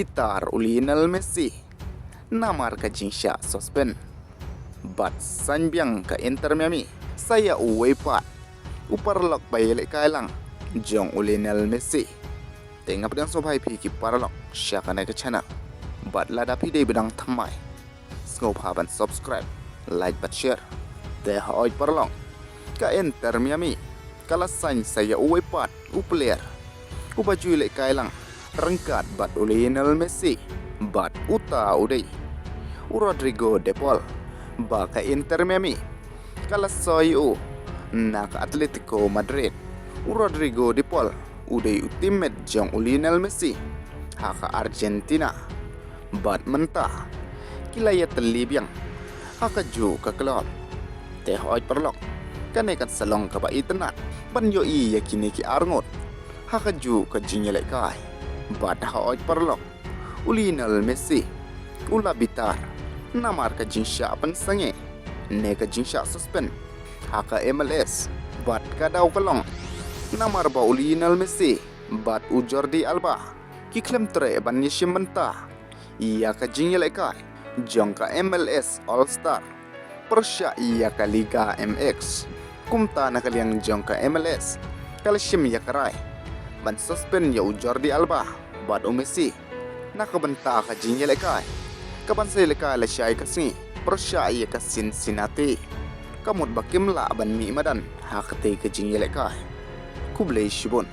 bitar Lionel Messi namar ka Shah Suspended bat sanbiang ka Inter Miami saya uwe pat uparlok bayelek kailang jong Lionel Messi tengap dengan sobai pi ki parlok syakana ke channel bat lada pi de bedang thamai ngop haban subscribe like bat share te hoi parlok ka Inter Miami kala san saya uwe pat player ubaju lek kailang rengkat bat Lionel Messi bat uta udai Rodrigo de Paul baka Inter Miami kala soyu nak Atletico Madrid Rodrigo de Paul udai ultimate jong Lionel Messi haka Argentina bat mentah kilaya terlibiang haka ju ka klub teh oi perlok kanekat salong ka ba itenat ban yo i yakini ki arngot haka ju ka jinyelek kai bat ha oi perlok Lionel Messi ula bitar namar ka jinsha pensange ne ka jinsha suspend haka MLS bat ka daw kalong namar ba Lionel Messi bat Jordi Alba ki klem tre ban yeshim mentah ia ka jinyelek kai jong ka MLS All Star persya ia ka Liga MX kumta na kaliang jong ka MLS kalashim ya karai ban suspend ya Jordi Alba bat Messi nakabanta ka jinyelek kai kapan saya leka la syai kasi persya ia ka Cincinnati kamut bakim la ban mi madan hakte ka jinyelek kai kublei shibon